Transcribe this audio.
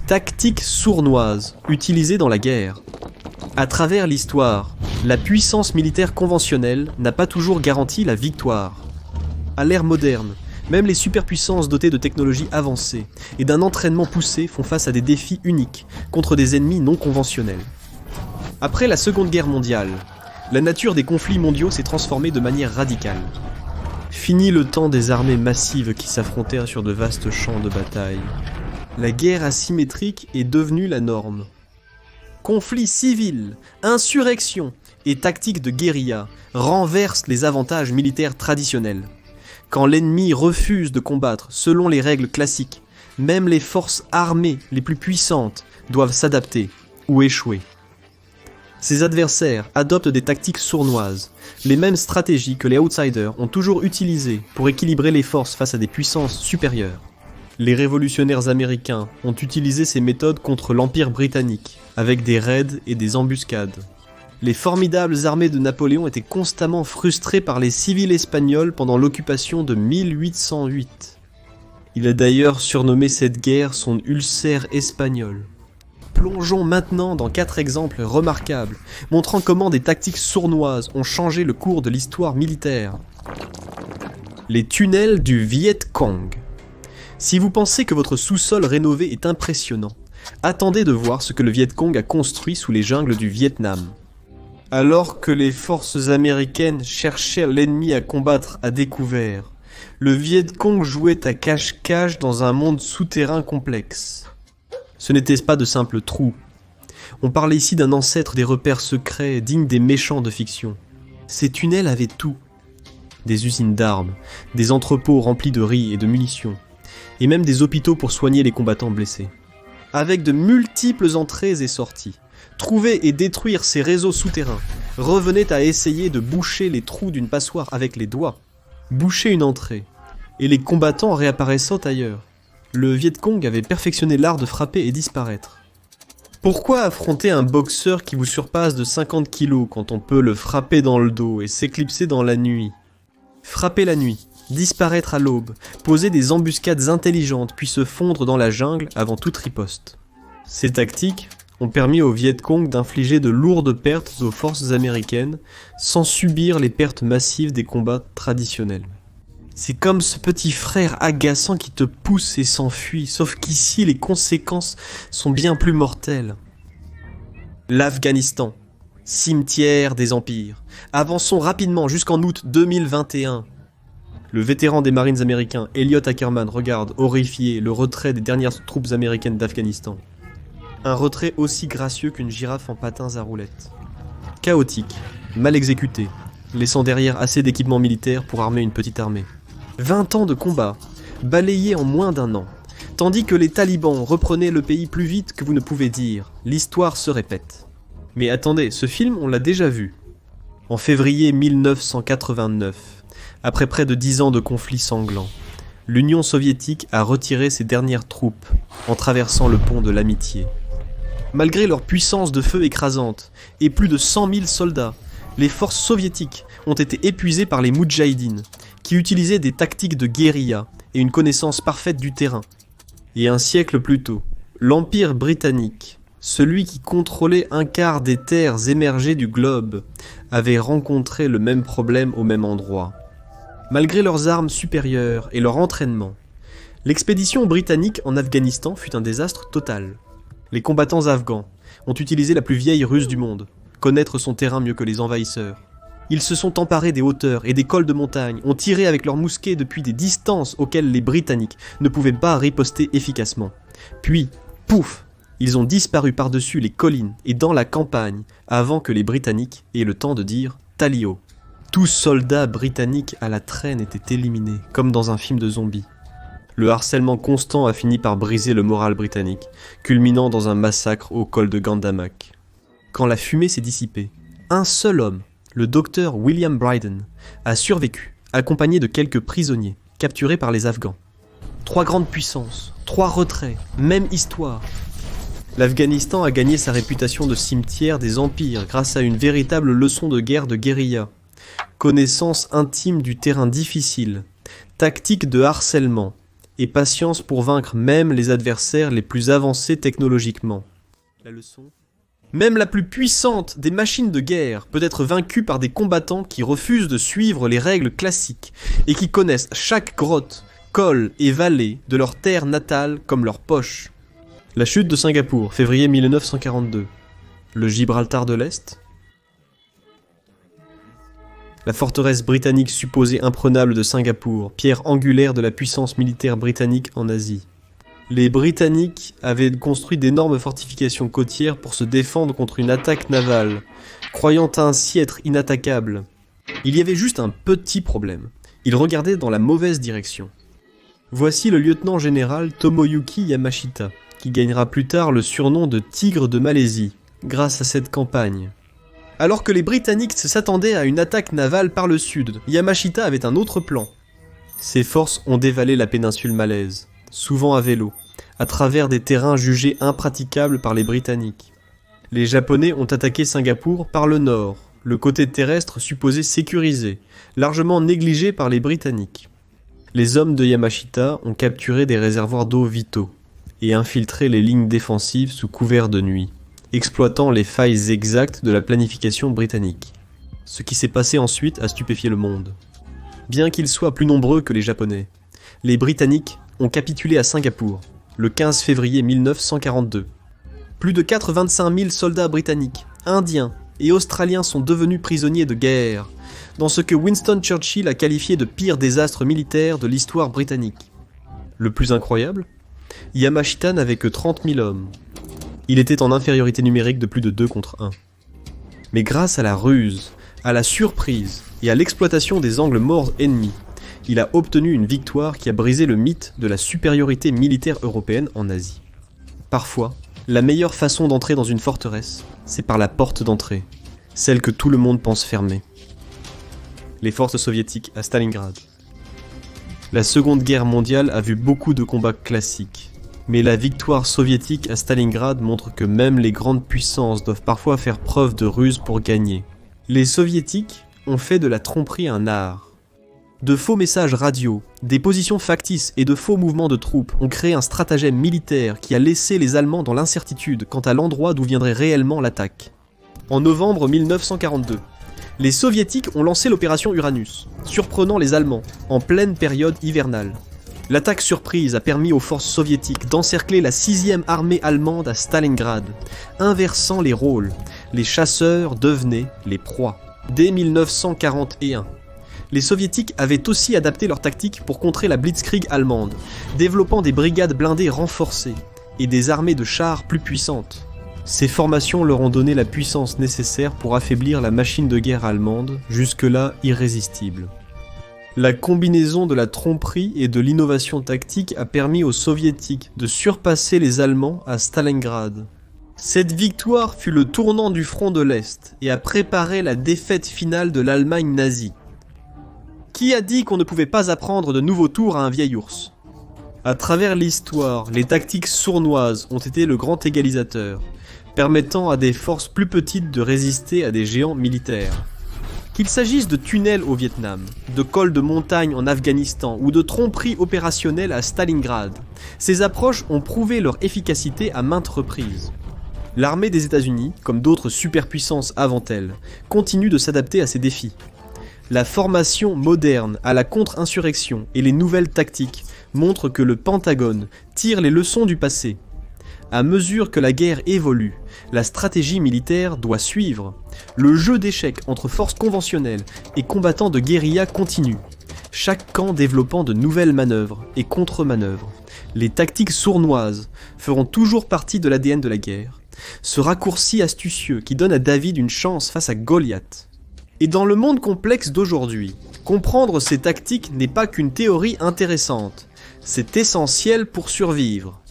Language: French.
Tactique sournoise, utilisée dans la guerre. À travers l'histoire, la puissance militaire conventionnelle n'a pas toujours garanti la victoire. À l'ère moderne, même les superpuissances dotées de technologies avancées et d'un entraînement poussé font face à des défis uniques contre des ennemis non conventionnels. Après la Seconde Guerre mondiale, la nature des conflits mondiaux s'est transformée de manière radicale. Fini le temps des armées massives qui s'affrontèrent sur de vastes champs de bataille. La guerre asymétrique est devenue la norme. Conflits civils, insurrections et tactiques de guérilla renversent les avantages militaires traditionnels. Quand l'ennemi refuse de combattre selon les règles classiques, même les forces armées les plus puissantes doivent s'adapter ou échouer. Ces adversaires adoptent des tactiques sournoises, les mêmes stratégies que les outsiders ont toujours utilisées pour équilibrer les forces face à des puissances supérieures. Les révolutionnaires américains ont utilisé ces méthodes contre l'Empire britannique, avec des raids et des embuscades. Les formidables armées de Napoléon étaient constamment frustrées par les civils espagnols pendant l'occupation de 1808. Il a d'ailleurs surnommé cette guerre son ulcère espagnol. Plongeons maintenant dans 4 exemples remarquables, montrant comment des tactiques sournoises ont changé le cours de l'histoire militaire. Les tunnels du Viet Cong. Si vous pensez que votre sous-sol rénové est impressionnant, attendez de voir ce que le Viet Cong a construit sous les jungles du Vietnam. Alors que les forces américaines cherchaient l'ennemi à combattre à découvert, le Viet Cong jouait à cache-cache dans un monde souterrain complexe. Ce n'était pas de simples trous. On parlait ici d'un ancêtre des repères secrets dignes des méchants de fiction. Ces tunnels avaient tout. Des usines d'armes, des entrepôts remplis de riz et de munitions, et même des hôpitaux pour soigner les combattants blessés. Avec de multiples entrées et sorties, trouver et détruire ces réseaux souterrains revenait à essayer de boucher les trous d'une passoire avec les doigts. Boucher une entrée, et les combattants réapparaissant ailleurs. Le Viet Cong avait perfectionné l'art de frapper et disparaître. Pourquoi affronter un boxeur qui vous surpasse de 50 kilos quand on peut le frapper dans le dos et s'éclipser dans la nuit ? Frapper la nuit, disparaître à l'aube, poser des embuscades intelligentes puis se fondre dans la jungle avant toute riposte. Ces tactiques ont permis au Viet Cong d'infliger de lourdes pertes aux forces américaines sans subir les pertes massives des combats traditionnels. C'est comme ce petit frère agaçant qui te pousse et s'enfuit, sauf qu'ici les conséquences sont bien plus mortelles. L'Afghanistan, cimetière des empires. Avançons rapidement jusqu'en août 2021. Le vétéran des Marines américains, Elliot Ackerman, regarde, horrifié, le retrait des dernières troupes américaines d'Afghanistan. Un retrait aussi gracieux qu'une girafe en patins à roulettes. Chaotique, mal exécuté, laissant derrière assez d'équipements militaires pour armer une petite armée. 20 ans de combat, balayés en moins d'1 an. Tandis que les talibans reprenaient le pays plus vite que vous ne pouvez dire, l'histoire se répète. Mais attendez, ce film on l'a déjà vu. En février 1989, après près de 10 ans de conflits sanglants, l'Union soviétique a retiré ses dernières troupes en traversant le pont de l'amitié. Malgré leur puissance de feu écrasante et plus de 100 000 soldats, les forces soviétiques ont été épuisées par les moudjahidines, qui utilisaient des tactiques de guérilla et une connaissance parfaite du terrain. Et un siècle plus tôt, l'Empire britannique, celui qui contrôlait un quart des terres émergées du globe, avait rencontré le même problème au même endroit. Malgré leurs armes supérieures et leur entraînement, l'expédition britannique en Afghanistan fut un désastre total. Les combattants afghans ont utilisé la plus vieille ruse du monde, connaître son terrain mieux que les envahisseurs. Ils se sont emparés des hauteurs et des cols de montagne, ont tiré avec leurs mousquets depuis des distances auxquelles les Britanniques ne pouvaient pas riposter efficacement. Puis, pouf, ils ont disparu par-dessus les collines et dans la campagne avant que les Britanniques aient le temps de dire « Tally-ho ». Tout soldat britannique à la traîne était éliminé, comme dans un film de zombies. Le harcèlement constant a fini par briser le moral britannique, culminant dans un massacre au col de Gandamak. Quand la fumée s'est dissipée, un seul homme, le docteur William Bryden, a survécu, accompagné de quelques prisonniers, capturés par les Afghans. 3 grandes puissances, 3 retraits, même histoire. L'Afghanistan a gagné sa réputation de cimetière des empires grâce à une véritable leçon de guerre de guérilla. Connaissance intime du terrain difficile, tactique de harcèlement et patience pour vaincre même les adversaires les plus avancés technologiquement. La leçon ? Même la plus puissante des machines de guerre peut être vaincue par des combattants qui refusent de suivre les règles classiques et qui connaissent chaque grotte, col et vallée de leur terre natale comme leur poche. La chute de Singapour, février 1942. Le Gibraltar de l'Est. La forteresse britannique supposée imprenable de Singapour, pierre angulaire de la puissance militaire britannique en Asie. Les Britanniques avaient construit d'énormes fortifications côtières pour se défendre contre une attaque navale, croyant ainsi être inattaquables. Il y avait juste un petit problème. Ils regardaient dans la mauvaise direction. Voici le lieutenant-général Tomoyuki Yamashita, qui gagnera plus tard le surnom de Tigre de Malaisie, grâce à cette campagne. Alors que les Britanniques s'attendaient à une attaque navale par le sud, Yamashita avait un autre plan. Ses forces ont dévalé la péninsule malaise, souvent à vélo, à travers des terrains jugés impraticables par les Britanniques. Les Japonais ont attaqué Singapour par le nord, le côté terrestre supposé sécurisé, largement négligé par les Britanniques. Les hommes de Yamashita ont capturé des réservoirs d'eau vitaux et infiltré les lignes défensives sous couvert de nuit, exploitant les failles exactes de la planification britannique. Ce qui s'est passé ensuite a stupéfié le monde. Bien qu'ils soient plus nombreux que les Japonais, les Britanniques ont capitulé à Singapour, le 15 février 1942. Plus de 85 000 soldats britanniques, indiens et australiens sont devenus prisonniers de guerre, dans ce que Winston Churchill a qualifié de pire désastre militaire de l'histoire britannique. Le plus incroyable ? Yamashita n'avait que 30 000 hommes. Il était en infériorité numérique de plus de 2 contre 1. Mais grâce à la ruse, à la surprise et à l'exploitation des angles morts ennemis, il a obtenu une victoire qui a brisé le mythe de la supériorité militaire européenne en Asie. Parfois, la meilleure façon d'entrer dans une forteresse, c'est par la porte d'entrée, celle que tout le monde pense fermer. Les forces soviétiques à Stalingrad. La Seconde Guerre mondiale a vu beaucoup de combats classiques, mais la victoire soviétique à Stalingrad montre que même les grandes puissances doivent parfois faire preuve de ruse pour gagner. Les soviétiques ont fait de la tromperie un art. De faux messages radio, des positions factices et de faux mouvements de troupes ont créé un stratagème militaire qui a laissé les Allemands dans l'incertitude quant à l'endroit d'où viendrait réellement l'attaque. En novembre 1942, les Soviétiques ont lancé l'opération Uranus, surprenant les Allemands en pleine période hivernale. L'attaque surprise a permis aux forces soviétiques d'encercler la 6e armée allemande à Stalingrad, inversant les rôles. Les chasseurs devenaient les proies. Dès 1941, les soviétiques avaient aussi adapté leur tactique pour contrer la blitzkrieg allemande, développant des brigades blindées renforcées et des armées de chars plus puissantes. Ces formations leur ont donné la puissance nécessaire pour affaiblir la machine de guerre allemande, jusque-là irrésistible. La combinaison de la tromperie et de l'innovation tactique a permis aux soviétiques de surpasser les Allemands à Stalingrad. Cette victoire fut le tournant du front de l'Est et a préparé la défaite finale de l'Allemagne nazie. Qui a dit qu'on ne pouvait pas apprendre de nouveaux tours à un vieil ours ? À travers l'histoire, les tactiques sournoises ont été le grand égalisateur, permettant à des forces plus petites de résister à des géants militaires. Qu'il s'agisse de tunnels au Vietnam, de cols de montagne en Afghanistan ou de tromperies opérationnelles à Stalingrad, ces approches ont prouvé leur efficacité à maintes reprises. L'armée des États-Unis, comme d'autres superpuissances avant elle, continue de s'adapter à ces défis. La formation moderne à la contre-insurrection et les nouvelles tactiques montrent que le Pentagone tire les leçons du passé. À mesure que la guerre évolue, la stratégie militaire doit suivre. Le jeu d'échecs entre forces conventionnelles et combattants de guérilla continue, chaque camp développant de nouvelles manœuvres et contre-manœuvres. Les tactiques sournoises feront toujours partie de l'ADN de la guerre, ce raccourci astucieux qui donne à David une chance face à Goliath. Et dans le monde complexe d'aujourd'hui, comprendre ces tactiques n'est pas qu'une théorie intéressante, c'est essentiel pour survivre.